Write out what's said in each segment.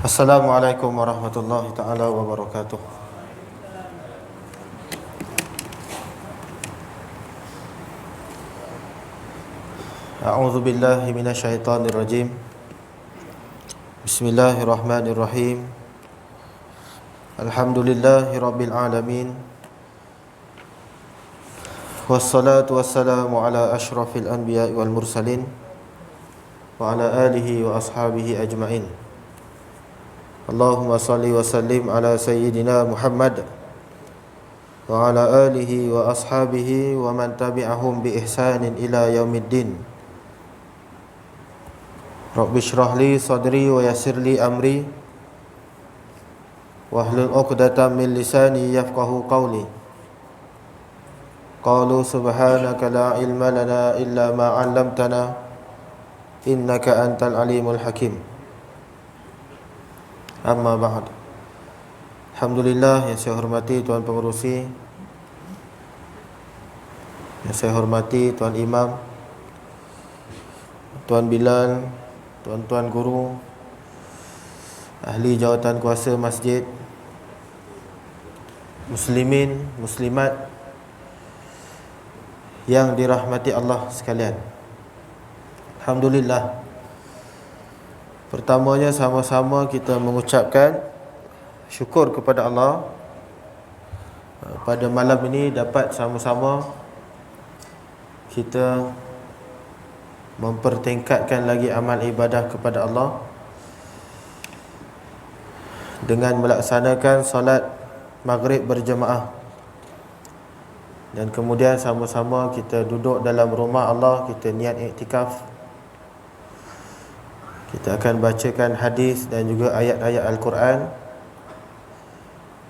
Assalamualaikum warahmatullahi taala wabarakatuh. A'udzu billahi minasyaitonir rajim. Bismillahirrahmanirrahim. Alhamdulillahirabbil alamin. Wassalatu wassalamu ala asyrafil anbiya'i wal mursalin wa ala alihi wa ashabihi ajmain. Allahumma salli wa sallim ala sayyidina Muhammad wa ala alihi wa ashabihi wa man tabi'ahum bi ihsanin ila yaumiddin. Rabbi shrah li sadri wa yassir li amri wahlul 'uqdatam min lisani yafqahu qawli. Qalu subhanaka la ilma lana illa ma 'allamtana innaka antal alimul hakim. Amma ba'd. Alhamdulillah, yang saya hormati Tuan Pengerusi, yang saya hormati Tuan Imam, Tuan Bilal, tuan-tuan guru, ahli jawatan kuasa masjid, muslimin, muslimat yang dirahmati Allah sekalian. Alhamdulillah. Pertamanya sama-sama kita mengucapkan syukur kepada Allah pada malam ini dapat sama-sama kita mempertingkatkan lagi amal ibadah kepada Allah dengan melaksanakan solat maghrib berjemaah, dan kemudian sama-sama kita duduk dalam rumah Allah, kita niat iktikaf. Kita akan bacakan hadis dan juga ayat-ayat Al-Quran,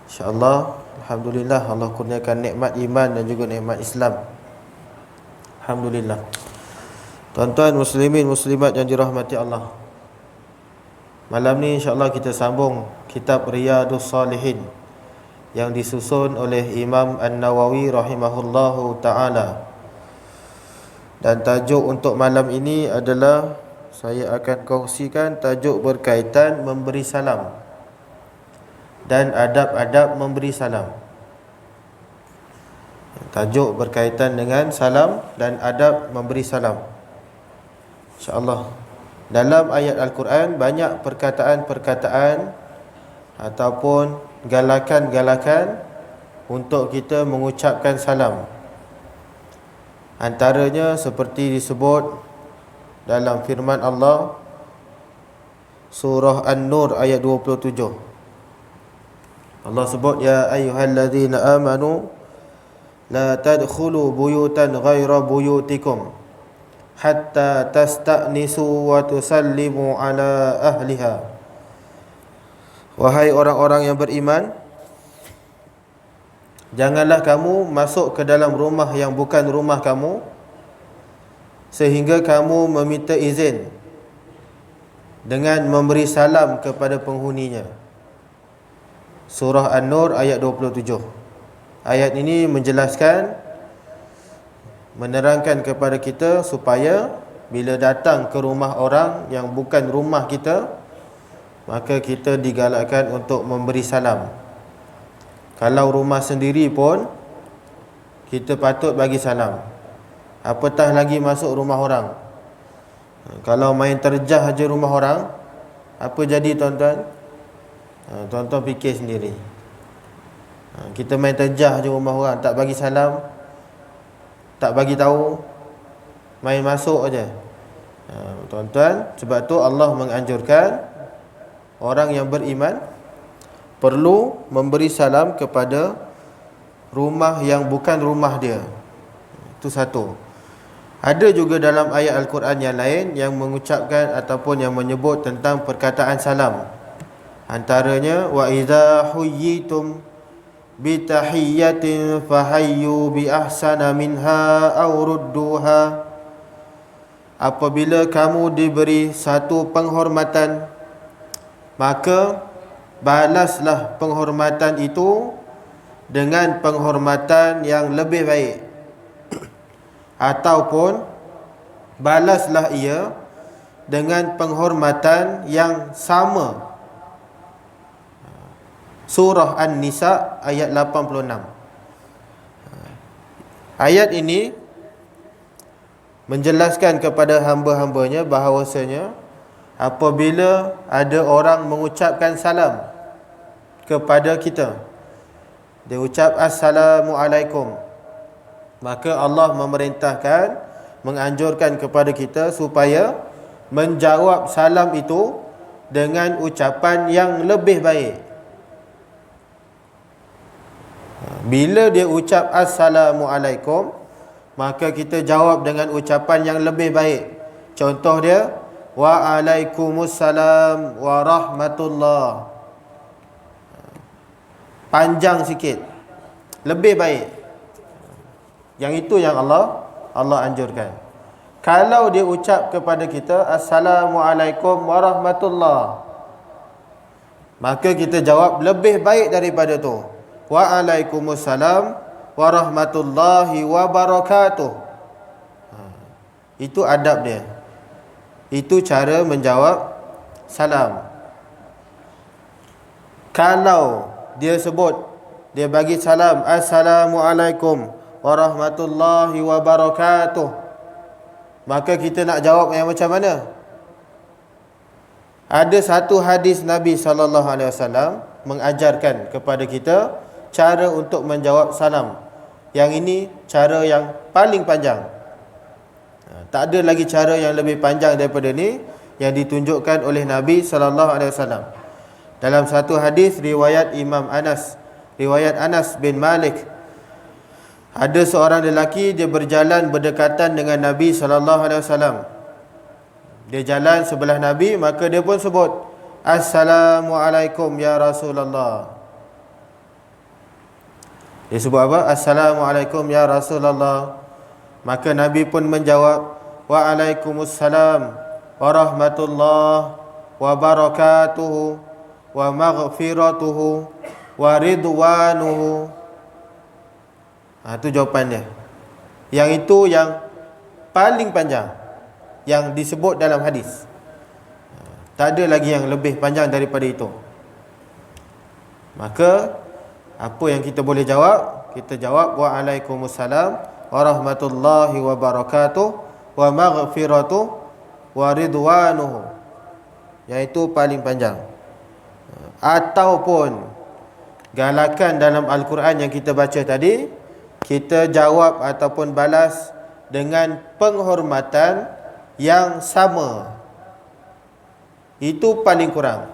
InsyaAllah. Alhamdulillah, Allah kurniakan nikmat iman dan juga nikmat Islam. Alhamdulillah. Tuan-tuan muslimin muslimat yang dirahmati Allah, malam ni insyaAllah kita sambung kitab Riyadhus Salihin yang disusun oleh Imam An-Nawawi rahimahullahu ta'ala. Dan tajuk untuk malam ini adalah, saya akan kongsikan tajuk berkaitan memberi salam dan adab-adab memberi salam. Tajuk berkaitan dengan salam dan adab memberi salam, InsyaAllah. Dalam ayat Al-Quran banyak perkataan-perkataan ataupun galakan-galakan untuk kita mengucapkan salam. Antaranya seperti disebut dalam firman Allah surah An-Nur ayat 27. Allah sebut, ya ayyuhalladzina amanu la tadkhulu buyutan ghaira buyutikum hatta tasta'nisu wa tusallimu ala ahliha. Wahai orang-orang yang beriman, janganlah kamu masuk ke dalam rumah yang bukan rumah kamu sehingga kamu meminta izin dengan memberi salam kepada penghuninya. Surah An-Nur ayat 27. Ayat ini menjelaskan, menerangkan kepada kita supaya bila datang ke rumah orang yang bukan rumah kita, maka kita digalakkan untuk memberi salam. Kalau rumah sendiri pun kita patut bagi salam, apatah lagi masuk rumah orang. Kalau main terjah aja rumah orang, apa jadi tuan-tuan? Tuan-tuan fikir sendiri. Kita main terjah aja rumah orang, tak bagi salam, tak bagi tahu, main masuk aja. Tuan-tuan, sebab tu Allah menganjurkan orang yang beriman perlu memberi salam kepada rumah yang bukan rumah dia. Itu satu. Ada juga dalam ayat Al-Quran yang lain yang mengucapkan ataupun yang menyebut tentang perkataan salam. Antaranya, wa idza huyyitum bi tahiyyatin fahayyu bi ahsana minha aw rudduha. Apabila kamu diberi satu penghormatan, maka balaslah penghormatan itu dengan penghormatan yang lebih baik, ataupun balaslah ia dengan penghormatan yang sama surah An-Nisa ayat 86. Ayat ini menjelaskan kepada hamba-hambanya bahawasanya apabila ada orang mengucapkan salam kepada kita, dia ucap Assalamualaikum, maka Allah memerintahkan, menganjurkan kepada kita supaya menjawab salam itu dengan ucapan yang lebih baik. Bila dia ucap Assalamualaikum, maka kita jawab dengan ucapan yang lebih baik. Contoh dia, Waalaikumsalam warahmatullah. Panjang sikit, lebih baik. Yang itu yang Allah anjurkan. Kalau dia ucap kepada kita Assalamualaikum warahmatullah, maka kita jawab lebih baik daripada tu, Waalaikumsalam warahmatullahi wabarakatuh. Itu adab dia. Itu cara menjawab salam. Kalau dia sebut, dia bagi salam Assalamualaikum warahmatullahi wabarakatuh, maka kita nak jawab yang macam mana? Ada satu hadis Nabi SAW mengajarkan kepada kita cara untuk menjawab salam. Yang ini cara yang paling panjang. Tak ada lagi cara yang lebih panjang daripada ni yang ditunjukkan oleh Nabi SAW. Dalam satu hadis riwayat Imam Anas, riwayat Anas bin Malik, ada seorang lelaki, dia berjalan berdekatan dengan Nabi SAW. Dia jalan sebelah Nabi, maka dia pun sebut Assalamualaikum ya Rasulullah. Dia sebut apa? Assalamualaikum ya Rasulullah. Maka Nabi pun menjawab Waalaikumsalam warahmatullahi wabarakatuh wa maghfiratuhu wa ridwanuhu. Itu jawapannya. Yang itu yang paling panjang yang disebut dalam hadis. Tak ada lagi yang lebih panjang daripada itu. Maka apa yang kita boleh jawab, kita jawab Waalaikumsalam warahmatullahi wabarakatuh wa maghfiratuh wa ridwanuhu. Yang itu paling panjang. Ataupun galakan dalam Al-Quran yang kita baca tadi, kita jawab ataupun balas dengan penghormatan yang sama. Itu paling kurang.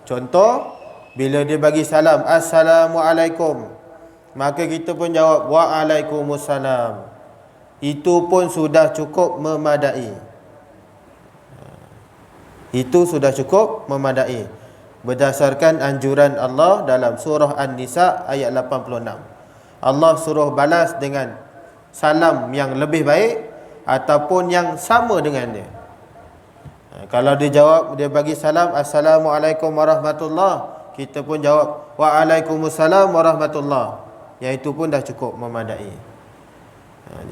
Contoh, bila dia bagi salam Assalamualaikum, maka kita pun jawab Waalaikumsalam. Itu pun sudah cukup memadai. Itu sudah cukup memadai, berdasarkan anjuran Allah dalam surah An-Nisa ayat 86. Allah suruh balas dengan salam yang lebih baik ataupun yang sama dengan dia. Kalau dia jawab, dia bagi salam Assalamualaikum warahmatullah, kita pun jawab Waalaikumsalam warahmatullah. Yang itu pun dah cukup memadai.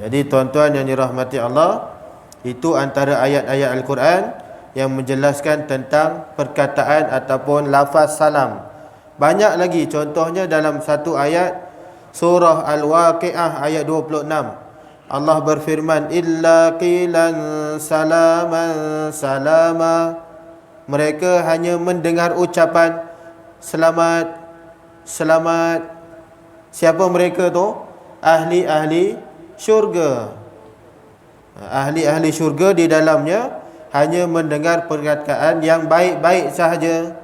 Jadi tuan-tuan yang dirahmati Allah, itu antara ayat-ayat Al-Quran yang menjelaskan tentang perkataan ataupun lafaz salam. Banyak lagi, contohnya dalam satu ayat surah Al-Waqi'ah ayat 26. Allah berfirman illa qilan salaman salama. Mereka hanya mendengar ucapan selamat, selamat. Siapa mereka tu? Ahli-ahli syurga. Ahli-ahli syurga di dalamnya hanya mendengar perkataan yang baik-baik sahaja.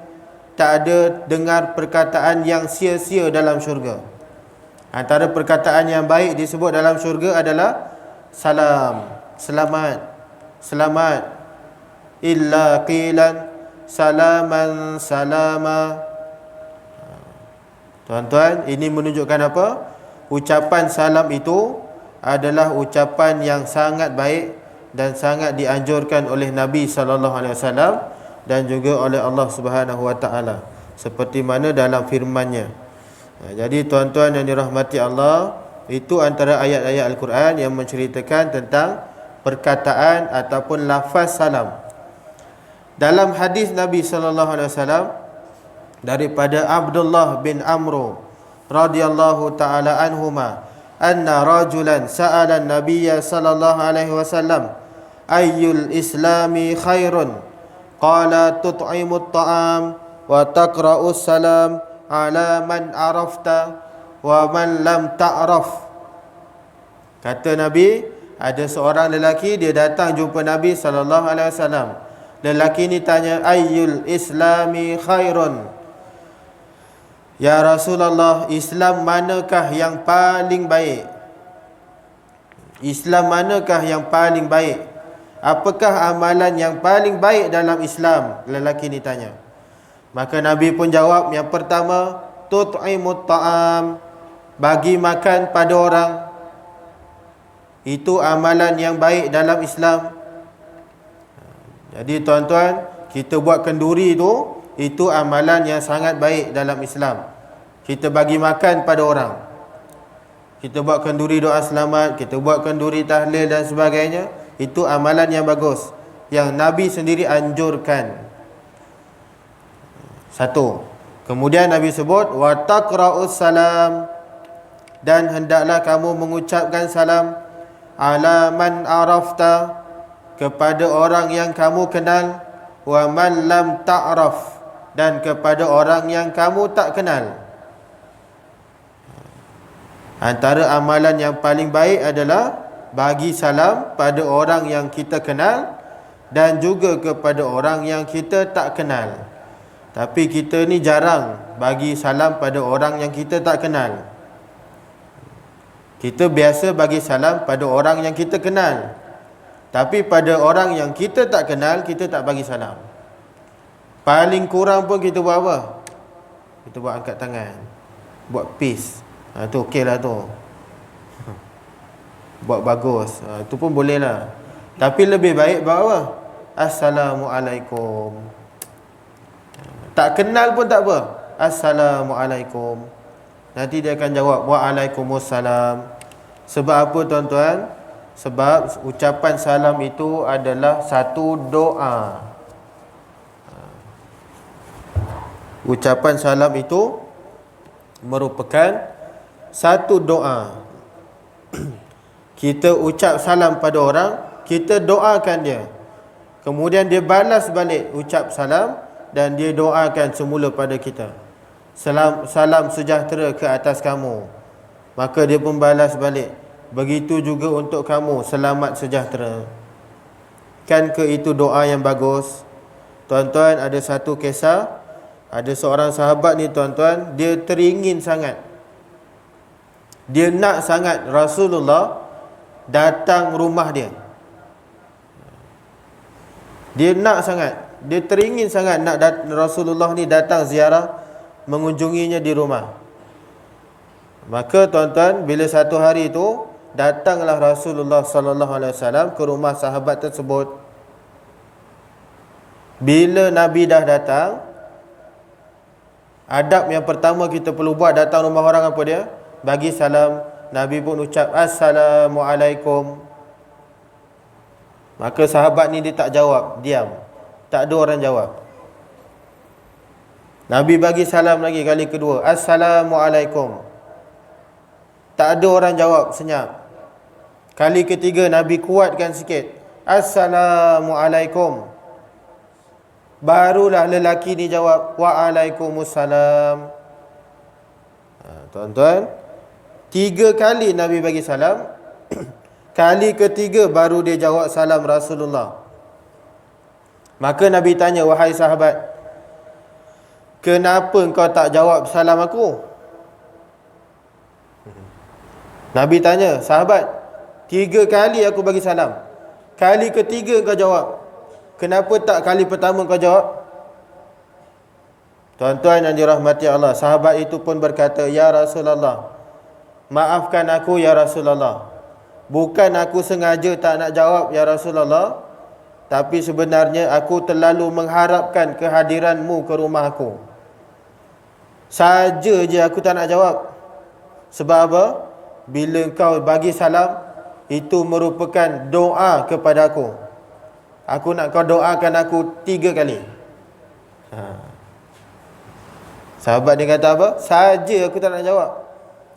Tak ada dengar perkataan yang sia-sia dalam syurga. Antara perkataan yang baik disebut dalam syurga adalah salam, selamat, selamat. Illa qilan salaman salama. Tuan-tuan, ini menunjukkan apa? Ucapan salam itu adalah ucapan yang sangat baik dan sangat dianjurkan oleh Nabi SAW dan juga oleh Allah Subhanahu Wa Taala, seperti mana dalam firman-Nya. Jadi tuan-tuan yang dirahmati Allah, itu antara ayat-ayat Al-Quran yang menceritakan tentang perkataan ataupun lafaz salam. Dalam hadis Nabi SAW daripada Abdullah bin Amr radhiyallahu taala anhuma anna rajulan sa'ala an-nabiyya sallallahu alaihi wasallam ayyul islami khairun qala tut'imut ta'am wa taqra'us salam ala man arafta wa man lam ta'raf. Kata Nabi, ada seorang lelaki dia datang jumpa Nabi sallallahu alaihi wasallam. Lelaki ni tanya, ayyul islami khairun? Ya Rasulullah, Islam manakah yang paling baik? Islam manakah yang paling baik? Apakah amalan yang paling baik dalam Islam? Lelaki ni tanya. Maka Nabi pun jawab, yang pertama, tut'imut ta'am, bagi makan pada orang. Itu amalan yang baik dalam Islam. Jadi tuan-tuan, kita buat kenduri tu, itu amalan yang sangat baik dalam Islam. Kita bagi makan pada orang. Kita buat kenduri doa selamat, kita buat kenduri tahlil dan sebagainya. Itu amalan yang bagus, yang Nabi sendiri anjurkan. Satu. Kemudian Nabi sebut, wa taqra'us salam, dan hendaklah kamu mengucapkan salam ala man arafta, kepada orang yang kamu kenal, wa man lam ta'raf, dan kepada orang yang kamu tak kenal. Antara amalan yang paling baik adalah bagi salam pada orang yang kita kenal dan juga kepada orang yang kita tak kenal. Tapi kita ni jarang bagi salam pada orang yang kita tak kenal. Kita biasa bagi salam pada orang yang kita kenal. Tapi pada orang yang kita tak kenal, kita tak bagi salam. Paling kurang pun kita buat apa? Kita buat angkat tangan, buat peace. Tu okey lah tu. Buat bagus, tu pun boleh lah. Tapi lebih baik buat apa? Assalamualaikum. Tak kenal pun tak apa, Assalamualaikum. Nanti dia akan jawab Waalaikumsalam. Sebab apa tuan-tuan? Sebab ucapan salam itu adalah satu doa. Ucapan salam itu merupakan satu doa. Kita ucap salam pada orang, kita doakan dia. Kemudian dia balas balik ucap salam dan dia doakan semula pada kita. Salam sejahtera ke atas kamu. Maka dia pun balas balik, begitu juga untuk kamu, selamat sejahtera. Kan ke itu doa yang bagus? Tuan-tuan, ada satu kisah. Ada seorang sahabat ni tuan-tuan, dia teringin sangat, dia nak sangat Rasulullah datang rumah dia. Dia nak sangat, dia teringin sangat nak Rasulullah ni datang ziarah, mengunjunginya di rumah. Maka tuan-tuan, bila satu hari itu datanglah Rasulullah sallallahu alaihi wasallam ke rumah sahabat tersebut. Bila Nabi dah datang, adab yang pertama kita perlu buat datang rumah orang apa dia? Bagi salam. Nabi pun ucap Assalamualaikum. Maka sahabat ni dia tak jawab, diam. Tak ada orang jawab. Nabi bagi salam lagi kali kedua, Assalamualaikum. Tak ada orang jawab, senyap. Kali ketiga Nabi kuatkan sikit, Assalamualaikum. Barulah lelaki ni jawab, Waalaikumsalam. Tuan-tuan, 3 kali Nabi bagi salam. Kali ketiga baru dia jawab salam Rasulullah. Maka Nabi tanya, wahai sahabat, kenapa engkau tak jawab salam aku? Nabi tanya, sahabat, 3 kali aku bagi salam, kali ketiga engkau jawab, kenapa tak kali pertama engkau jawab? Tuan-tuan yang dirahmati Allah, sahabat itu pun berkata, ya Rasulullah, maafkan aku ya Rasulullah. Bukan aku sengaja tak nak jawab ya Rasulullah, tapi sebenarnya aku terlalu mengharapkan kehadiranmu ke rumah aku. Saja je aku tak nak jawab. Sebab apa? Bila kau bagi salam, itu merupakan doa kepada aku. Aku nak kau doakan aku 3 kali. Sahabat dia kata apa? Saja aku tak nak jawab.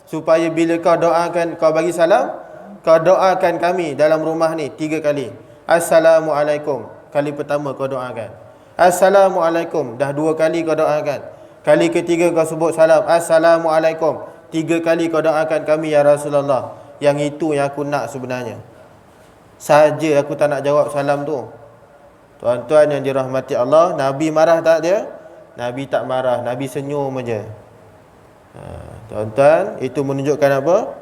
Supaya bila kau doakan, kau bagi salam, kau doakan kami dalam rumah ni 3 kali. Assalamualaikum. Kali pertama kau doakan. Assalamualaikum. Dah 2 kali kau doakan. Kali ketiga kau sebut salam. Assalamualaikum. 3 kali kau doakan kami ya Rasulullah. Yang itu yang aku nak sebenarnya. Saja aku tak nak jawab salam tu. Tuan-tuan yang dirahmati Allah, Nabi marah tak dia? Nabi tak marah. Nabi senyum aja. Tuan-tuan, itu menunjukkan apa?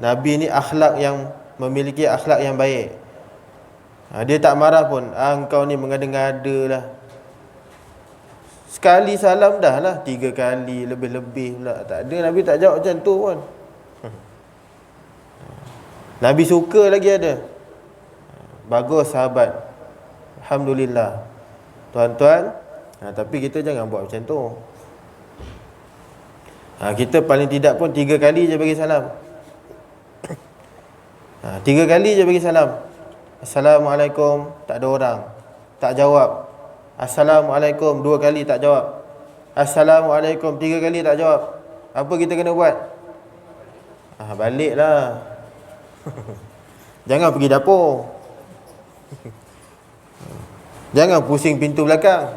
Nabi ni akhlak yang memiliki akhlak yang baik. Dia tak marah pun. Engkau ni mengada-ngada lah. Sekali salam dah lah, 3 kali, lebih-lebih pula. Tak ada, Nabi tak jawab macam tu pun. Nabi suka lagi ada. Bagus sahabat. Alhamdulillah. Tuan-tuan, tapi kita jangan buat macam tu. Kita paling tidak pun 3 kali je bagi salam. 3 kali je bagi salam. Assalamualaikum, tak ada orang, tak jawab. Assalamualaikum, 2 kali tak jawab. Assalamualaikum, 3 kali tak jawab. Apa kita kena buat? Baliklah. Jangan pergi dapur. Jangan pusing pintu belakang.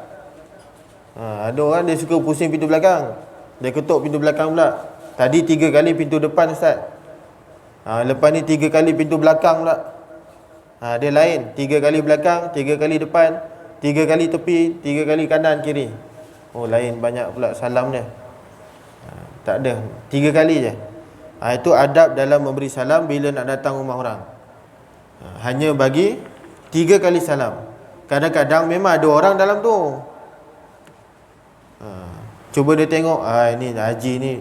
Ada orang dia suka pusing pintu belakang. Dia ketuk pintu belakang pula. Tadi 3 kali pintu depan Ustaz. Lepas ni 3 kali pintu belakang pula. Dia lain. 3 kali belakang, 3 kali depan, 3 kali tepi, 3 kali kanan kiri. Oh, lain banyak pula salam dia. Tak ada, 3 kali je. Itu adab dalam memberi salam bila nak datang rumah orang. Hanya bagi 3 kali salam. Kadang-kadang memang ada orang dalam tu. Cuba dia tengok, ini haji ni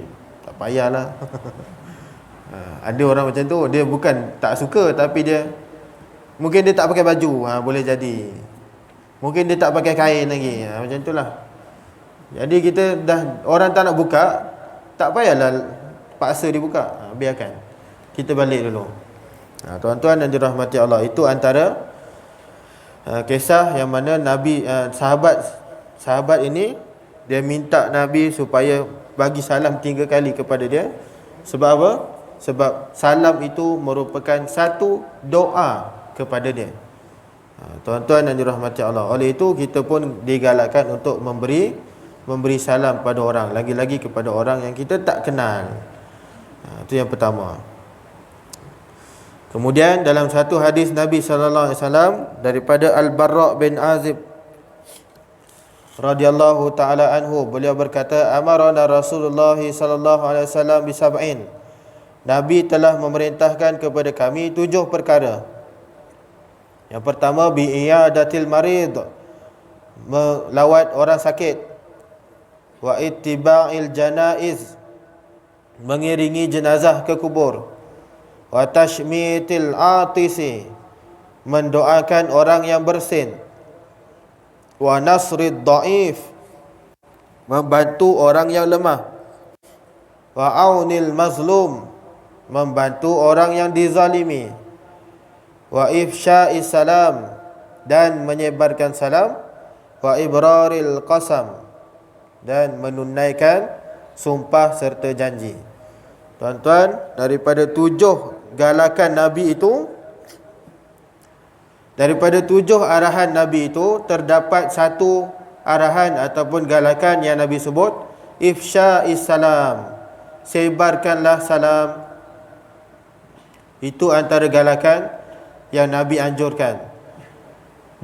tak payahlah. Ada orang macam tu. Dia bukan tak suka, tapi dia mungkin dia tak pakai baju. Boleh jadi. Mungkin dia tak pakai kain lagi. Macam itulah. Jadi kita dah, orang tak nak buka, tak payahlah paksa dibuka. Biarkan. Kita balik dulu. Tuan-tuan dan dirahmati Allah, itu antara kisah yang mana Nabi, sahabat ini, dia minta Nabi supaya bagi salam 3 kali kepada dia. Sebab apa? Sebab salam itu merupakan satu doa kepada dia. Tuan-tuan yang dirahmati Allah, oleh itu kita pun digalakkan untuk memberi salam pada orang, lagi-lagi kepada orang yang kita tak kenal. Itu yang pertama. Kemudian dalam satu hadis Nabi sallallahu alaihi wasallam daripada Al-Barra bin Azib radhiyallahu taala anhu, beliau berkata, amarana Rasulullah sallallahu alaihi wasallam bi sab'in. Nabi telah memerintahkan kepada kami 7 perkara. Yang pertama, bi iyadatil marid, melawat orang sakit. Wa ittiba'il janaiz, mengiringi jenazah ke kubur. Wa tashmitil atisi, mendoakan orang yang bersin. Wa nasrid dhaif, membantu orang yang lemah. Wa aunil mazlum, membantu orang yang dizalimi. Wa ifsya'is salam, dan menyebarkan salam. Wa ibraril qasam, dan menunaikan sumpah serta janji. Tuan-tuan, daripada 7 galakan Nabi itu, daripada 7 arahan Nabi itu, terdapat 1 arahan ataupun galakan yang Nabi sebut, ifsya'is salam, sebarkanlah salam. Itu antara galakan yang Nabi anjurkan.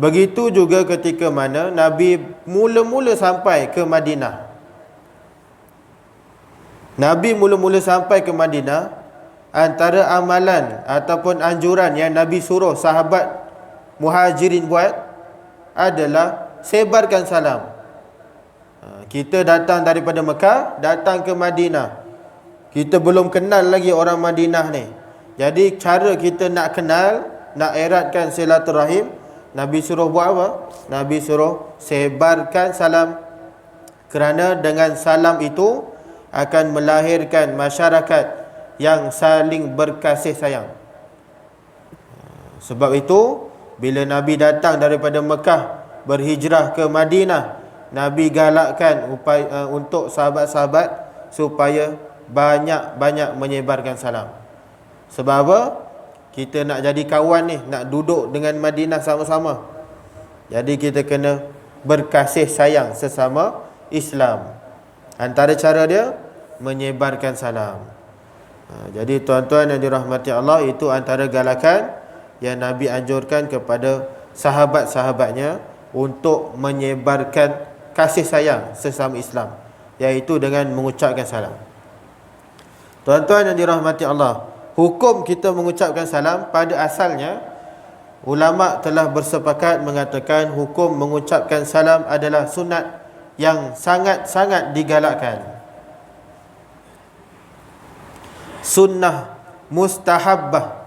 Begitu juga ketika mana Nabi mula-mula sampai ke Madinah. Nabi mula-mula sampai ke Madinah, antara amalan ataupun anjuran yang Nabi suruh sahabat Muhajirin buat adalah sebarkan salam. Kita datang daripada Mekah, datang ke Madinah, kita belum kenal lagi orang Madinah ni. Jadi cara kita nak kenal, nak eratkan silaturahim, Nabi suruh buat apa? Nabi suruh sebarkan salam. Kerana dengan salam itu akan melahirkan masyarakat yang saling berkasih sayang. Sebab itu bila Nabi datang daripada Mekah berhijrah ke Madinah, Nabi galakkan untuk sahabat-sahabat supaya banyak-banyak menyebarkan salam. Sebab apa? Kita nak jadi kawan ni, nak duduk dengan Madinah sama-sama. Jadi kita kena berkasih sayang sesama Islam. Antara cara dia menyebarkan salam. Jadi tuan-tuan yang dirahmati Allah, itu antara galakan yang Nabi anjurkan kepada sahabat-sahabatnya untuk menyebarkan kasih sayang sesama Islam, iaitu dengan mengucapkan salam. Tuan-tuan yang dirahmati Allah, hukum kita mengucapkan salam pada asalnya, ulama telah bersepakat mengatakan hukum mengucapkan salam adalah sunat yang sangat-sangat digalakkan. Sunnah mustahabbah,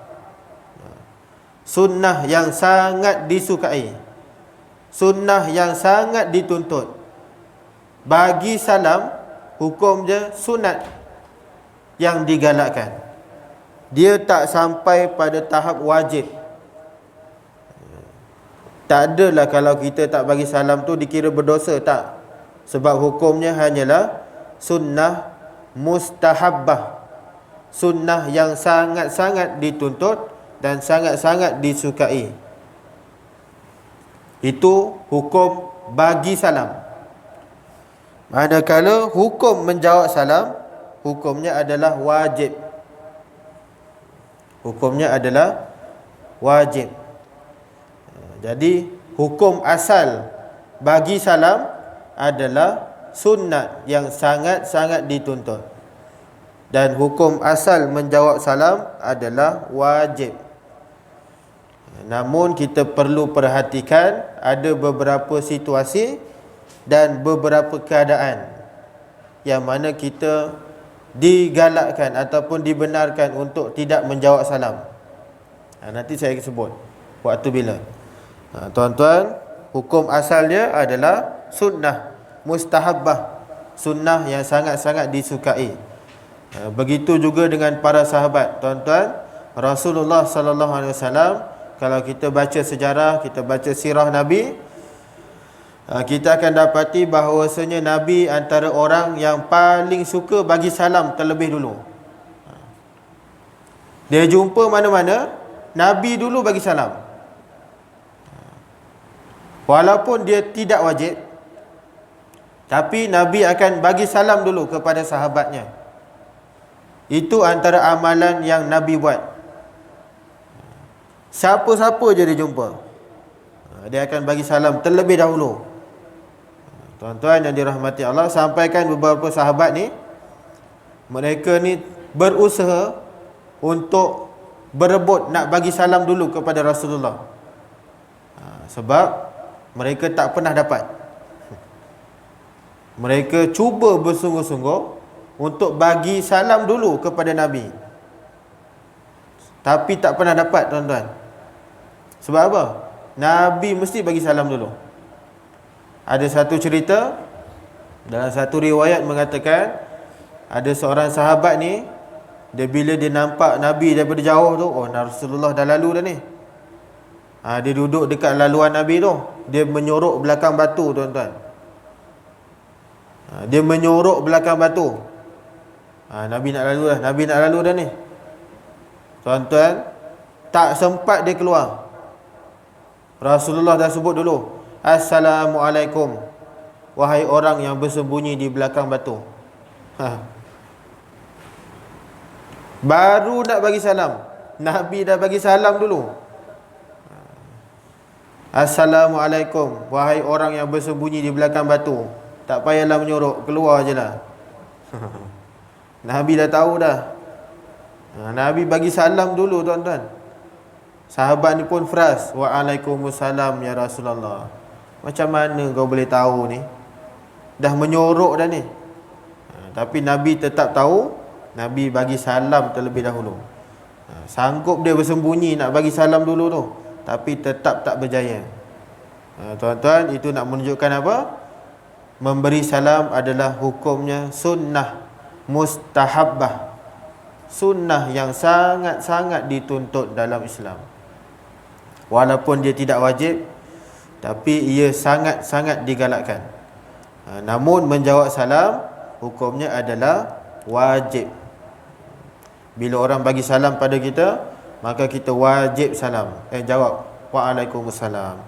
sunnah yang sangat disukai, sunnah yang sangat dituntut. Bagi salam, hukum dia sunat yang digalakkan. Dia tak sampai pada tahap wajib. Tak adalah kalau kita tak bagi salam tu dikira berdosa, tak. Sebab hukumnya hanyalah sunnah mustahabbah, sunnah yang sangat-sangat dituntut dan sangat-sangat disukai. Itu hukum bagi salam. Manakala hukum menjawab salam, hukumnya adalah wajib. Hukumnya adalah wajib. Jadi hukum asal bagi salam adalah sunnat yang sangat-sangat dituntut. Dan hukum asal menjawab salam adalah wajib. Namun kita perlu perhatikan ada beberapa situasi dan beberapa keadaan yang mana kita digalakkan ataupun dibenarkan untuk tidak menjawab salam. Nanti saya akan sebut waktu bila. Tuan-tuan, hukum asalnya adalah sunnah mustahabbah, sunnah yang sangat-sangat disukai. Begitu juga dengan para sahabat. Tuan-tuan, Rasulullah sallallahu alaihi wasallam, kalau kita baca sejarah, kita baca sirah Nabi, kita akan dapati bahawasanya Nabi antara orang yang paling suka bagi salam terlebih dulu. Dia jumpa mana-mana, Nabi dulu bagi salam. Walaupun dia tidak wajib, tapi Nabi akan bagi salam dulu kepada sahabatnya. Itu antara amalan yang Nabi buat. Siapa-siapa je dia jumpa, dia akan bagi salam terlebih dahulu. Tuan-tuan yang dirahmati Allah, sampaikan beberapa sahabat ni, mereka ni berusaha untuk berebut nak bagi salam dulu kepada Rasulullah. Sebab mereka tak pernah dapat. Mereka cuba bersungguh-sungguh untuk bagi salam dulu kepada Nabi, tapi tak pernah dapat, tuan-tuan. Sebab apa? Nabi mesti bagi salam dulu. Ada satu cerita, dalam satu riwayat mengatakan, ada seorang sahabat ni, bila dia nampak Nabi daripada jauh tu, oh Rasulullah dah lalu dah ni. Dia duduk dekat laluan Nabi tu, dia menyorok belakang batu, tuan-tuan. Dia menyorok belakang batu. Nabi nak lalu dah, Nabi nak lalu dah ni. Tuan-tuan, tak sempat dia keluar, Rasulullah dah sebut dulu, Assalamualaikum, wahai orang yang bersembunyi di belakang batu. Baru nak bagi salam, Nabi dah bagi salam dulu. Assalamualaikum, wahai orang yang bersembunyi di belakang batu. Tak payahlah menyorok, keluar je lah. Nabi dah tahu dah. Nabi bagi salam dulu, tuan-tuan. Sahabat ni pun fras, Waalaikumsalam ya Rasulullah. Macam mana kau boleh tahu ni? Dah menyorok dah ni. Tapi Nabi tetap tahu. Nabi bagi salam terlebih dahulu. Sanggup dia bersembunyi nak bagi salam dulu tu, tapi tetap tak berjaya. Tuan-tuan, itu nak menunjukkan apa? Memberi salam adalah hukumnya sunnah mustahabbah, sunnah yang sangat-sangat dituntut dalam Islam. Walaupun dia tidak wajib, tapi ia sangat-sangat digalakkan. Namun menjawab salam hukumnya adalah wajib. Bila orang bagi salam pada kita, maka kita wajib salam. Jawab Waalaikumsalam.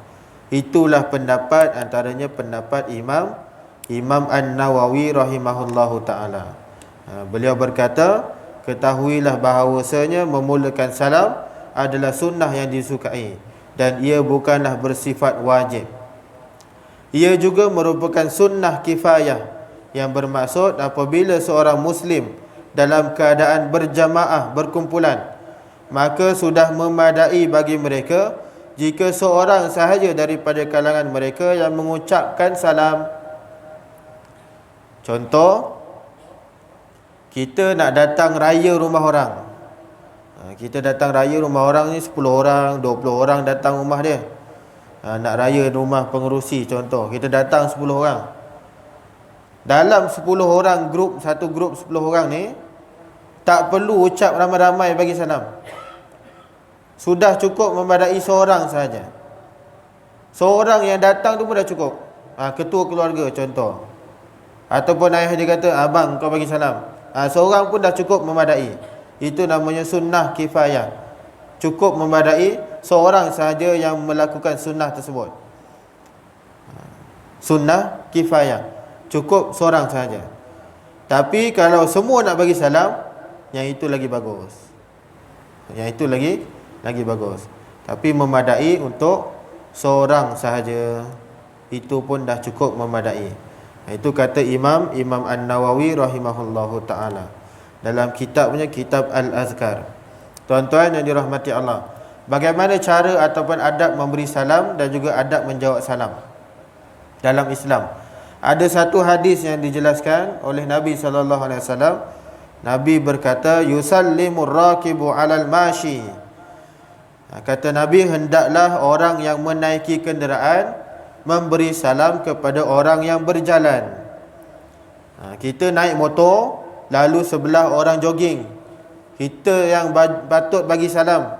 Itulah pendapat, antaranya pendapat Imam An-Nawawi rahimahullahu ta'ala. Beliau berkata, ketahuilah bahawasanya memulakan salam adalah sunnah yang disukai dan ia bukanlah bersifat wajib. Ia juga merupakan sunnah kifayah, yang bermaksud apabila seorang Muslim dalam keadaan berjamaah berkumpulan, maka sudah memadai bagi mereka jika seorang sahaja daripada kalangan mereka yang mengucapkan salam. Contoh, kita nak datang raya rumah orang. Kita datang raya rumah orang ni 10 orang, 20 orang datang rumah dia. Nak raya rumah pengerusi contoh, kita datang 10 orang. Dalam 10 orang grup, satu grup 10 orang ni, tak perlu ucap ramai-ramai bagi salam. Sudah cukup memadai seorang sahaja. Seorang yang datang tu pun dah cukup. Ketua keluarga contoh, ataupun ayah dia kata, abang kau bagi salam. Seorang pun dah cukup memadai. Itu namanya sunnah kifayah. Cukup memadai seorang sahaja yang melakukan sunnah tersebut. Sunnah kifayah, cukup seorang sahaja. Tapi kalau semua nak bagi salam, yang itu lagi bagus. Yang itu lagi bagus. Tapi memadai untuk seorang sahaja, itu pun dah cukup memadai. Itu kata Imam An-Nawawi rahimahullahu ta'ala dalam kitabnya, Kitab Al-Azkar. Tuan-tuan yang dirahmati Allah, bagaimana cara ataupun adab memberi salam dan juga adab menjawab salam dalam Islam? Ada satu hadis yang dijelaskan oleh Nabi SAW. Nabi berkata, yusallimur rakibu alal mashi. Kata Nabi, hendaklah orang yang menaiki kenderaan memberi salam kepada orang yang berjalan. Kita naik motor, lalu sebelah orang jogging, kita yang patut bagi salam.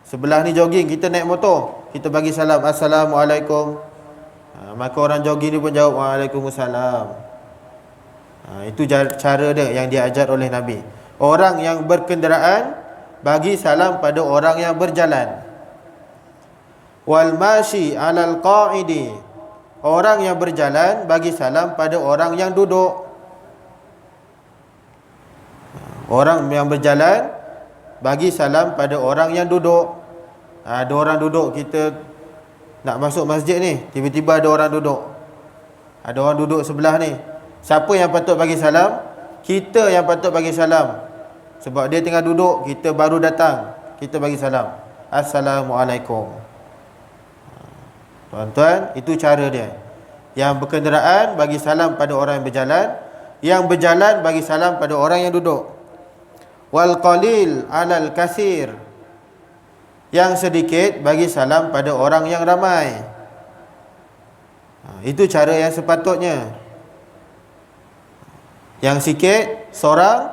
Sebelah ni jogging, kita naik motor, kita bagi salam, Assalamualaikum. Maka orang jogging ni pun jawab Waalaikumsalam. Itu cara dia yang diajar oleh Nabi. Orang yang berkenderaan bagi salam pada orang yang berjalan. Wal mashi alal qa'idi, orang yang berjalan bagi salam pada orang yang duduk. Orang yang berjalan bagi salam pada orang yang duduk. Ada orang duduk, kita nak masuk masjid ni, tiba-tiba ada orang duduk. Ada orang duduk sebelah ni. Siapa yang patut bagi salam? Kita yang patut bagi salam. Sebab dia tengah duduk, kita baru datang, kita bagi salam, Assalamualaikum. Tuan-tuan, itu cara dia. Yang berkenderaan bagi salam pada orang yang berjalan, yang berjalan bagi salam pada orang yang duduk. Wal qalil alal kasir, yang sedikit bagi salam pada orang yang ramai. Itu cara yang sepatutnya. Yang sikit, seorang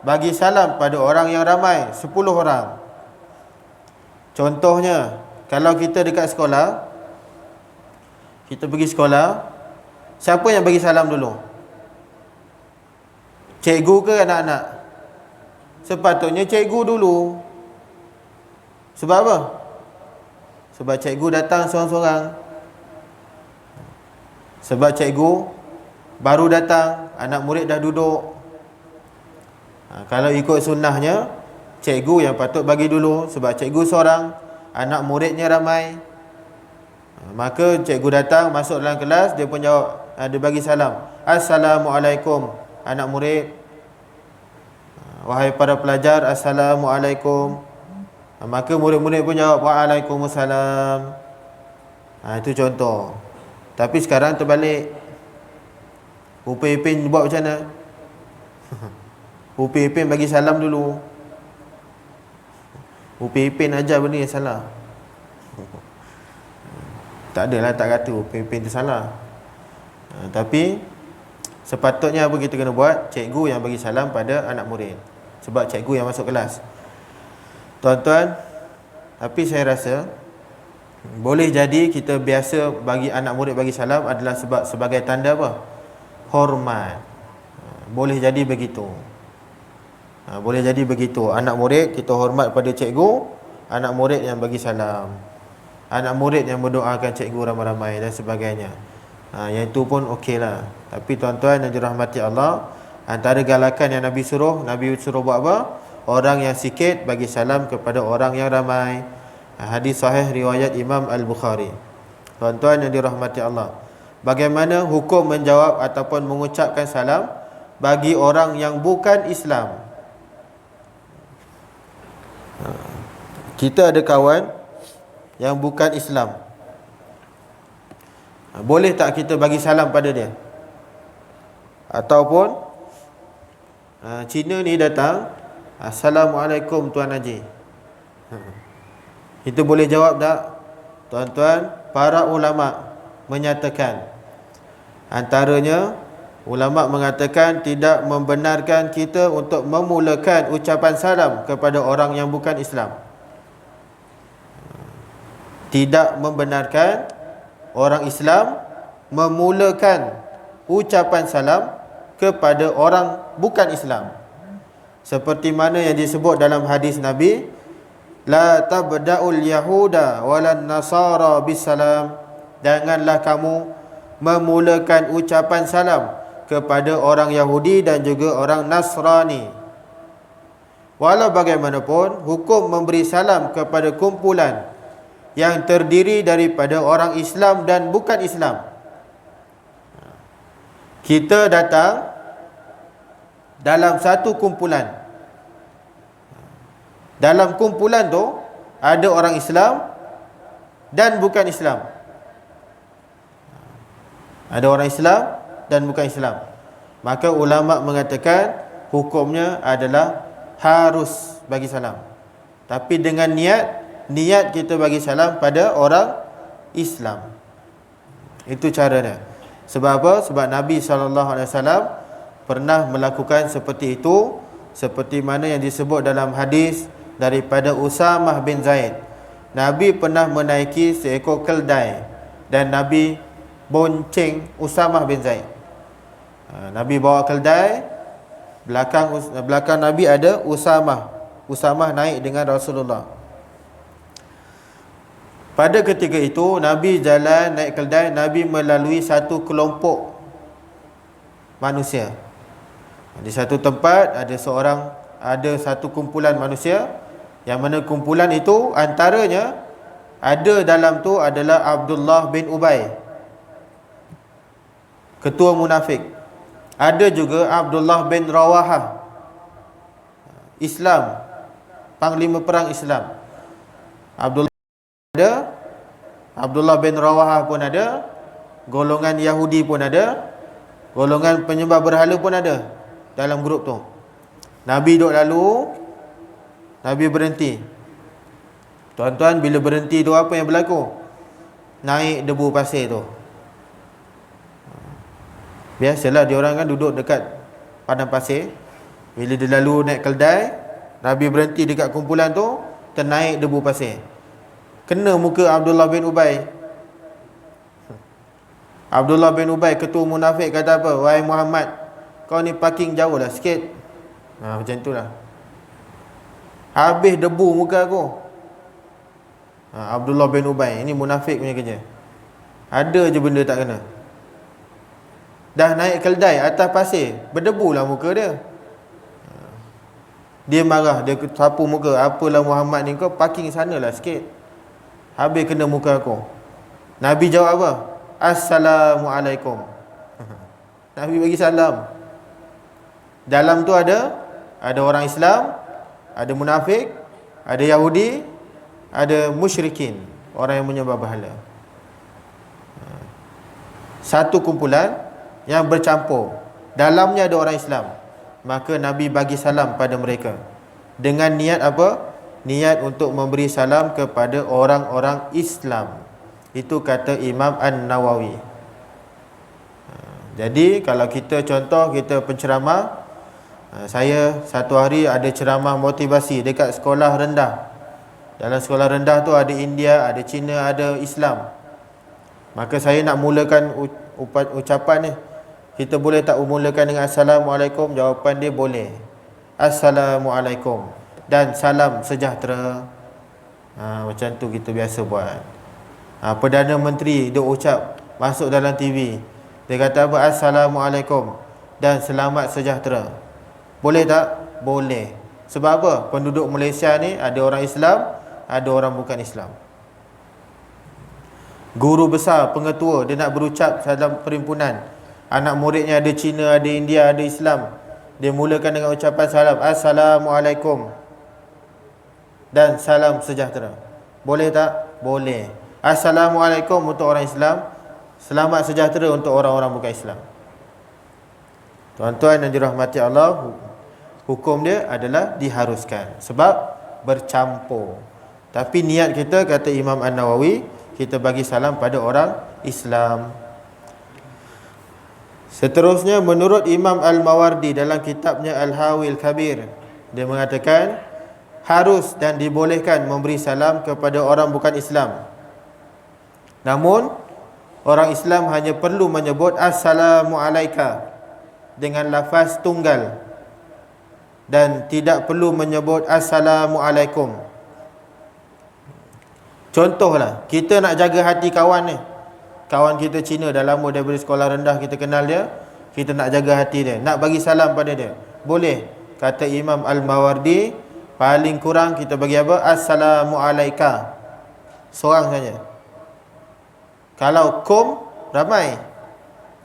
bagi salam pada orang yang ramai, 10 orang. Contohnya, kalau kita dekat sekolah, kita pergi sekolah, siapa yang bagi salam dulu? Cikgu ke anak-anak? Sepatutnya cikgu dulu. Sebab apa? Sebab cikgu datang seorang-seorang. Sebab cikgu baru datang, anak murid dah duduk. Kalau ikut sunnahnya, cikgu yang patut bagi dulu. Sebab cikgu seorang, anak muridnya ramai. Maka cikgu datang, masuk dalam kelas, dia pun jawab, dia bagi salam, Assalamualaikum anak murid. Wahai para pelajar, Assalamualaikum. Maka murid-murid pun jawab, Waalaikumsalam. Itu contoh. Tapi sekarang terbalik. Upin Ipin buat macam mana? Upin Ipin bagi salam dulu. Upin Ipin ajar benda yang salah. Tak adalah tak kata Upin Ipin tu salah. Tapi sepatutnya apa kita kena buat? Cikgu yang bagi salam pada anak murid. Sebab cikgu yang masuk kelas. Tuan-tuan, tapi saya rasa Boleh jadi kita biasa bagi anak murid bagi salam adalah sebab sebagai tanda apa? Hormat. Boleh jadi begitu. Boleh jadi begitu. Anak murid kita hormat pada cikgu, anak murid yang bagi salam, anak murid yang berdoakan cikgu ramai-ramai dan sebagainya. Yang itu pun okey lah. Tapi tuan-tuan yang dirahmati Allah, antara galakan yang Nabi suruh buat apa? Orang yang sikit bagi salam kepada orang yang ramai. Hadis sahih riwayat Imam Al-Bukhari. Tuan-tuan yang dirahmati Allah, bagaimana hukum menjawab ataupun mengucapkan salam bagi orang yang bukan Islam? Kita ada kawan yang bukan Islam, boleh tak kita bagi salam pada dia? Ataupun Cina ni datang, Assalamualaikum Tuan Haji, itu boleh jawab tak? Tuan-tuan, para ulama menyatakan, antaranya ulama mengatakan tidak membenarkan kita untuk memulakan ucapan salam kepada orang yang bukan Islam. Tidak membenarkan orang Islam memulakan ucapan salam kepada orang bukan Islam. Seperti mana yang disebut dalam hadis Nabi, la tabda'ul yahuda walan nasara bisalam, janganlah kamu memulakan ucapan salam kepada orang Yahudi dan juga orang Nasrani. Walau bagaimanapun, hukum memberi salam kepada kumpulan yang terdiri daripada orang Islam dan bukan Islam. Kita datang dalam satu kumpulan, dalam kumpulan tu ada orang Islam dan bukan Islam. Ada orang Islam dan bukan Islam. Maka ulama mengatakan hukumnya adalah harus bagi salam. Tapi dengan niat kita bagi salam pada orang Islam. Itu caranya. Sebab apa? Sebab Nabi SAW pernah melakukan seperti itu, seperti mana yang disebut dalam hadis daripada Usamah bin Zaid. Nabi pernah menaiki seekor keldai dan Nabi bonceng Usamah bin Zaid. Nabi bawa keldai, belakang Nabi ada Usamah naik dengan Rasulullah. Pada ketika itu Nabi jalan naik keldai, Nabi melalui satu kelompok manusia. Di satu tempat ada satu kumpulan manusia, yang mana kumpulan itu antaranya ada dalam tu adalah Abdullah bin Ubay, ketua munafik. Ada juga Abdullah bin Rawahah, Islam, panglima perang Islam. Abdullah bin Rawahah pun ada, golongan Yahudi pun ada, golongan penyembah berhala pun ada dalam grup tu. Nabi duduk lalu, Nabi berhenti. Tuan-tuan, bila berhenti tu apa yang berlaku? Naik debu pasir tu. Biasalah dia orang kan duduk dekat padang pasir. Bila dia lalu naik keldai, Nabi berhenti dekat kumpulan tu, ternaik debu pasir. Kena muka Abdullah bin Ubay. Abdullah bin Ubay, ketua munafik, kata apa? Wahai Muhammad, kau ni parking jauh lah sikit. Macam tu lah. Habis debu muka aku. Abdullah bin Ubay, ini munafik punya kerja. Ada je benda tak kena. Dah naik keldai atas pasir, berdebulah muka dia. Dia marah, dia sapu muka. Apalah Muhammad ni, kau parking sana lah sikit. Habis kena muka aku. Nabi jawab apa? Assalamualaikum. Nabi bagi salam. Dalam tu ada orang Islam, ada munafik, ada Yahudi, ada musyrikin, orang yang menyembah berhala. Satu kumpulan yang bercampur. Dalamnya ada orang Islam. Maka Nabi bagi salam pada mereka. Dengan niat apa? Niat untuk memberi salam kepada orang-orang Islam. Itu kata Imam An-Nawawi. Jadi kalau kita contoh, kita penceramah, saya satu hari ada ceramah motivasi dekat sekolah rendah. Dalam sekolah rendah tu ada India, ada Cina, ada Islam. Maka saya nak mulakan ucapan ni. Kita boleh tak mulakan dengan Assalamualaikum? Jawapan dia boleh. Assalamualaikum. Dan salam sejahtera. Macam tu kita biasa buat. Perdana Menteri dia ucap masuk dalam TV. Dia kata apa? Assalamualaikum dan selamat sejahtera. Boleh tak? Boleh. Sebab apa? Penduduk Malaysia ni ada orang Islam, ada orang bukan Islam. Guru besar, pengetua, dia nak berucap dalam perhimpunan. Anak muridnya ada Cina, ada India, ada Islam. Dia mulakan dengan ucapan salam. Assalamualaikum dan salam sejahtera. Boleh tak? Boleh. Assalamualaikum untuk orang Islam, selamat sejahtera untuk orang-orang bukan Islam. Tuan-tuan yang dirahmati Allah, hukum dia adalah diharuskan sebab bercampur. Tapi niat kita, kata Imam An-Nawawi, kita bagi salam pada orang Islam. Seterusnya, menurut Imam Al-Mawardi dalam kitabnya Al-Hawil Kabir, dia mengatakan harus dan dibolehkan memberi salam kepada orang bukan Islam. Namun orang Islam hanya perlu menyebut Assalamualaikum dengan lafaz tunggal dan tidak perlu menyebut Assalamualaikum. Contohlah, kita nak jaga hati kawan ni. Kawan kita Cina dah lama daripada sekolah rendah, kita kenal dia, kita nak jaga hati dia, nak bagi salam pada dia. Boleh. Kata Imam Al-Mawardi, paling kurang kita bagi apa? Assalamualaikum. Seorang saja. Kalau ramai,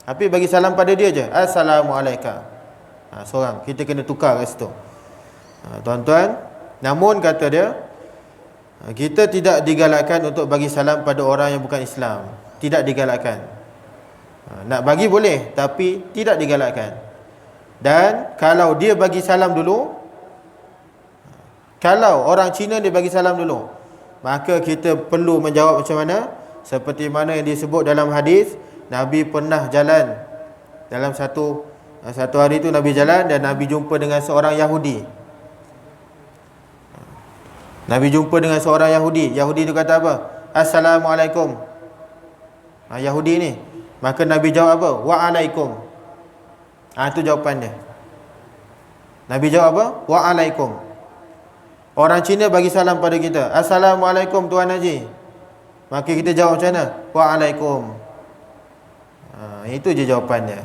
tapi bagi salam pada dia je, Assalamualaikum. Seorang. Kita kena tukar kat situ. Tuan-tuan, namun kata dia, kita tidak digalakkan untuk bagi salam pada orang yang bukan Islam. Tidak digalakkan. Nak bagi boleh, tapi tidak digalakkan. Dan kalau dia bagi salam dulu, kalau orang Cina dia bagi salam dulu, maka kita perlu menjawab macam mana? Seperti mana yang disebut dalam hadis, Nabi pernah jalan dalam satu hari tu Nabi jalan dan Nabi jumpa dengan seorang Yahudi. Nabi jumpa dengan seorang Yahudi. Yahudi tu kata apa? Assalamualaikum. Yahudi ni. Maka Nabi jawab apa? Waalaikum. Itu jawapan dia. Nabi jawab apa? Waalaikum. Orang Cina bagi salam pada kita, Assalamualaikum Tuan Haji. Maka kita jawab macam mana? Waalaikum. Itu je jawapannya.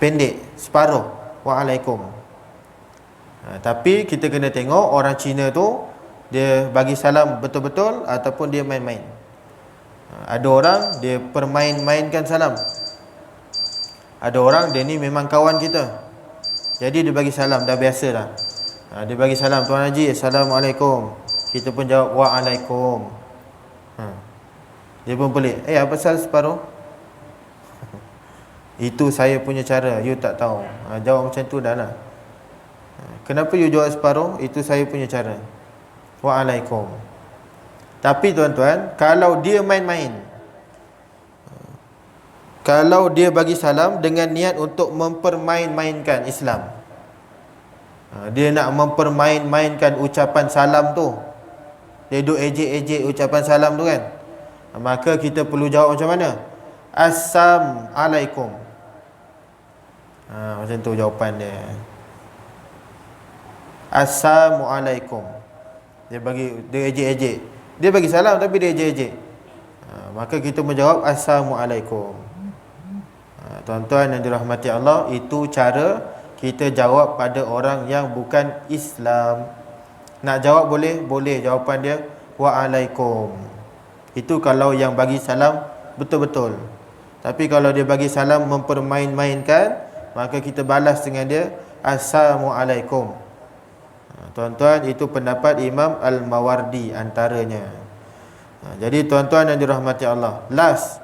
Pendek, separuh. Waalaikum. Tapi kita kena tengok orang Cina tu dia bagi salam betul-betul ataupun dia main-main. Ada orang dia permain-mainkan salam. Ada orang dia ni memang kawan kita, jadi dia bagi salam dah biasa dah. Dia bagi salam, Tuan Haji, Assalamualaikum. Kita pun jawab Waalaikum. Dia pun pelik, apa pasal separuh? Itu saya punya cara, you tak tahu. Jawab macam tu dah lah. Kenapa you jawab separuh? Itu saya punya cara. Waalaikum. Tapi tuan-tuan, kalau dia main-main, kalau dia bagi salam dengan niat untuk mempermain-mainkan Islam, dia nak mempermain-mainkan ucapan salam tu, dia duk ejek-ejek ucapan salam tu kan, maka kita perlu jawab macam mana? Assalamualaikum. Macam tu jawapan dia. Assalamualaikum. Dia ejek-ejek. Dia bagi salam tapi dia ejek-ejek. Maka kita menjawab Assalamualaikum. Tuan-tuan yang dirahmati Allah, itu cara kita jawab pada orang yang bukan Islam. Nak jawab boleh? Boleh. Jawapan dia Waalaikum. Itu kalau yang bagi salam betul-betul. Tapi kalau dia bagi salam mempermain-mainkan, maka kita balas dengan dia Assalamualaikum. Tuan-tuan, itu pendapat Imam Al-Mawardi antaranya. Jadi tuan-tuan yang dirahmati Allah, last,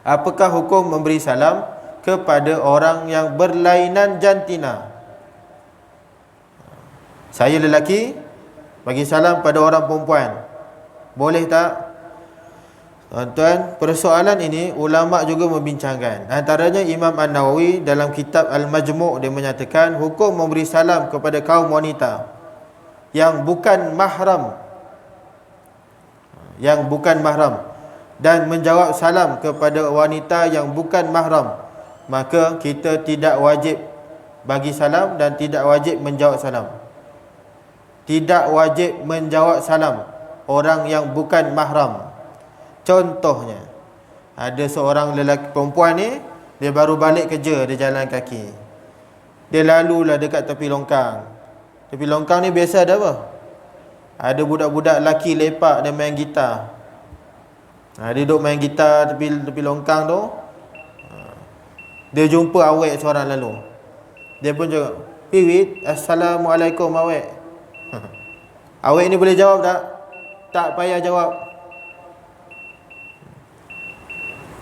apakah hukum memberi salam kepada orang yang berlainan jantina? Saya lelaki bagi salam pada orang perempuan, boleh tak? Tuan-tuan, persoalan ini ulama juga membincangkan. Antaranya Imam An-Nawawi dalam kitab Al-Majmu' dia menyatakan hukum memberi salam kepada kaum wanita yang bukan mahram, yang bukan mahram, dan menjawab salam kepada wanita yang bukan mahram, maka kita tidak wajib bagi salam dan tidak wajib menjawab salam. Tidak wajib menjawab salam orang yang bukan mahram. Contohnya, ada seorang lelaki perempuan ni, dia baru balik kerja, dia jalan kaki. Dia lalulah dekat tepi longkang. Tepi longkang ni biasa ada apa? Ada budak-budak lelaki lepak dan main gitar. Dia duduk main gitar tepi longkang tu. Dia jumpa awek seorang lalu. Dia pun cakap, "Piwit, Assalamualaikum awek." Awek ni boleh jawab tak? Tak payah jawab.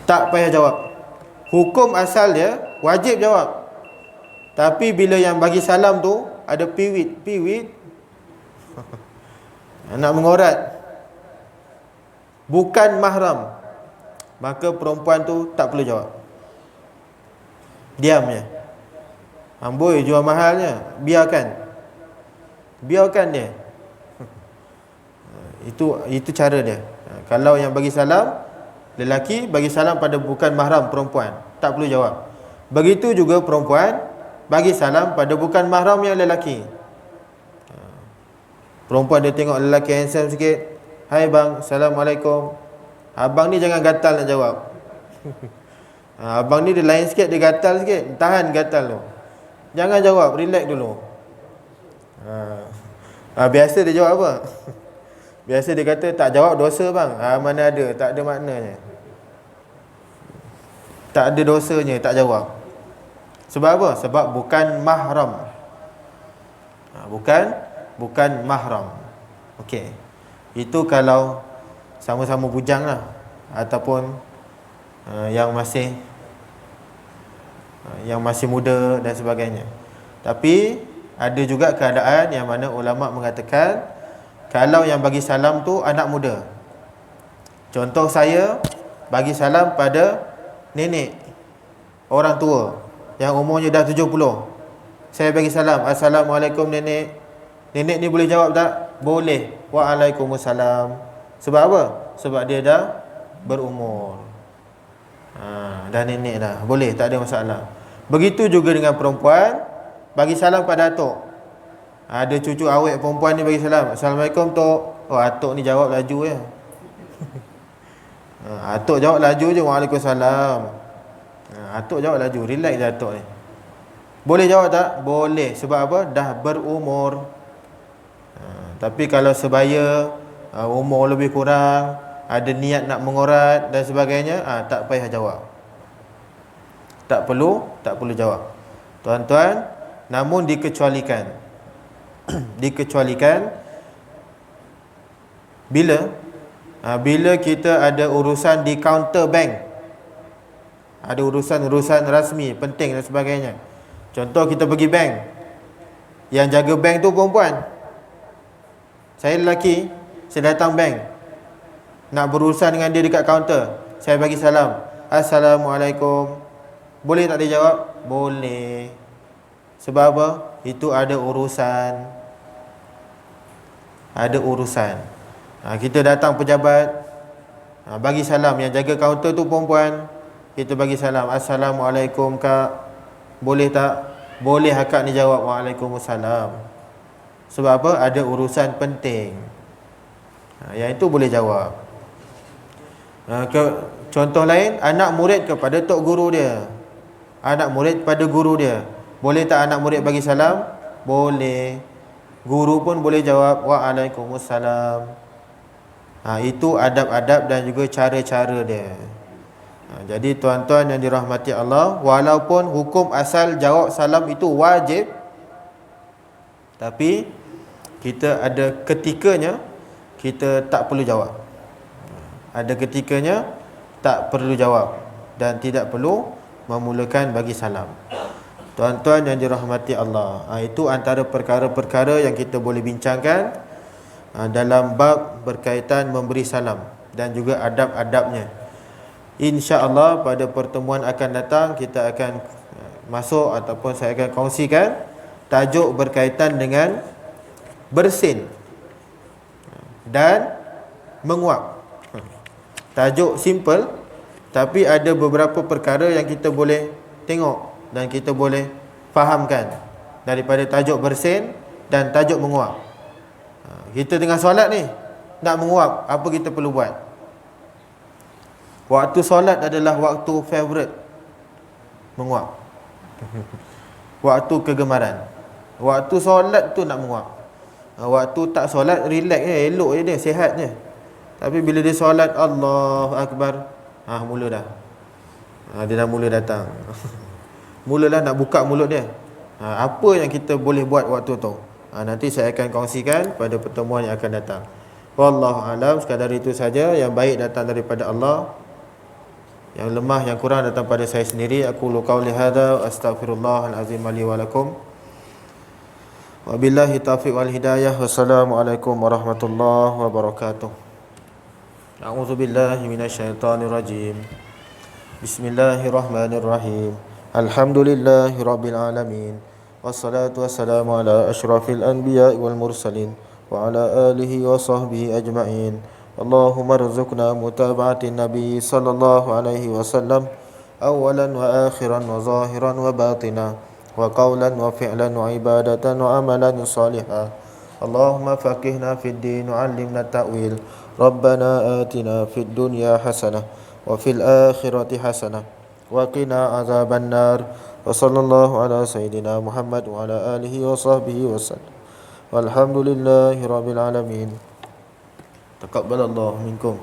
Tak payah jawab. Hukum asal dia wajib jawab. Tapi bila yang bagi salam tu ada piwit nak mengorat, bukan mahram, maka perempuan tu tak perlu jawab. Diam je. Amboi jual mahalnya, biarkan dia. Itu cara dia. Kalau yang bagi salam lelaki, bagi salam pada bukan mahram perempuan, tak perlu jawab. Begitu juga perempuan bagi salam pada bukan mahram yang lelaki. Perempuan dia tengok lelaki handsome sikit, "Hai bang, Assalamualaikum." Abang ni jangan gatal nak jawab. Abang ni dia lain sikit, dia gatal sikit, tahan gatal tu. Jangan jawab, relax dulu. Biasa dia jawab apa? Biasa dia kata, "Tak jawab dosa bang." Mana ada, tak ada maknanya. Tak ada dosanya tak jawab. Sebab apa? Sebab bukan mahram. Bukan mahram. Okey. Itu kalau sama-sama bujang lah, ataupun yang masih muda dan sebagainya. Tapi ada juga keadaan yang mana ulama mengatakan kalau yang bagi salam tu anak muda. Contoh, saya bagi salam pada nenek, orang tua yang umurnya dah 70. Saya bagi salam, "Assalamualaikum nenek." Nenek ni boleh jawab tak? Boleh. Waalaikumsalam. Sebab apa? Sebab dia dah berumur. Dah nenek dah. Boleh, tak ada masalah. Begitu juga dengan perempuan bagi salam pada atuk. Ada cucu awek perempuan ni bagi salam, "Assalamualaikum tok." Oh, atuk ni jawab laju je. Atuk jawab laju je, "Waalaikumsalam." Atuk jawab laju, relax je atuk ni. Boleh jawab tak? Boleh. Sebab apa? Dah berumur. Tapi kalau sebaya, umur lebih kurang, ada niat nak mengorat dan sebagainya, tak payah jawab. Tak perlu jawab. Tuan-tuan, namun dikecualikan. Dikecualikan bila kita ada urusan di kaunter bank, ada urusan rasmi penting dan sebagainya. Contoh, kita pergi bank, yang jaga bank tu perempuan, saya lelaki, saya datang bank nak berurusan dengan dia dekat kaunter, saya bagi salam, "Assalamualaikum." Boleh tak dia jawab? Boleh. Sebab apa? Itu ada urusan. Kita datang pejabat, bagi salam, yang jaga kaunter tu perempuan, kita bagi salam, "Assalamualaikum kak." Boleh tak? Boleh. Akak ni jawab, "Waalaikumsalam." Sebab apa? Ada urusan penting. Yang itu boleh jawab. Contoh lain, anak murid kepada tok guru dia, anak murid pada guru dia. Boleh tak anak murid bagi salam? Boleh. Guru pun boleh jawab, "Waalaikumsalam." Itu adab-adab dan juga cara-cara dia. Jadi tuan-tuan yang dirahmati Allah, walaupun hukum asal jawab salam itu wajib, tapi kita ada ketikanya kita tak perlu jawab. Ada ketikanya tak perlu jawab dan tidak perlu memulakan bagi salam. Tuan-tuan yang dirahmati Allah, itu antara perkara-perkara yang kita boleh bincangkan dalam bab berkaitan memberi salam dan juga adab-adabnya. InsyaAllah pada pertemuan akan datang kita akan masuk ataupun saya akan kongsikan tajuk berkaitan dengan bersin dan menguap. Tajuk simple, tapi ada beberapa perkara yang kita boleh tengok dan kita boleh fahamkan daripada tajuk bersin dan tajuk menguap. Kita tengah solat ni, nak menguap, apa kita perlu buat? Waktu solat adalah waktu favourite menguap. Waktu kegemaran. Waktu solat tu nak menguap. Waktu tak solat relax je, elok je dia, sihat je. Tapi bila dia solat, Allahu Akbar, mula dah. Dia dah mula datang. Mulalah nak buka mulut dia. Apa yang kita boleh buat waktu tu? Nanti saya akan kongsikan pada pertemuan yang akan datang. Wallahu alam, sekadar itu saja. Yang baik datang daripada Allah, yang lemah, yang kurang datang pada saya sendiri. Aku qauli hadza wa astaghfirullahal azim li wa lakum. Wabillahi taufiq wal hidayah. Wassalamualaikum warahmatullahi wabarakatuh. A'udzubillahi minasyaitonir rajim. Bismillahirrahmanirrahim. Alhamdulillahi rabbil alamin. Wassalatu wassalamu ala asyrafil anbiya'i wal mursalin wa ala alihi wa sahbihi ajma'in. Allahumma rzuqna mutaba'atin nabi sallallahu alaihi wasallam awalan wa akhiran wa zahiran wa batina wa qawlan wa fi'lan wa ibadatan wa amalan salihah. Allahumma faqihna fid din wa 'allimna ta'wil. Rabbana atina fid dunya hasanah wa fil akhirati hasanah wa qina azaban nar. Wa sallallahu ala sayyidina Muhammad wa ala alihi wa sahbihi wasallam. Walhamdulillahi rabbil alamin. Taqabbalallahu minkum.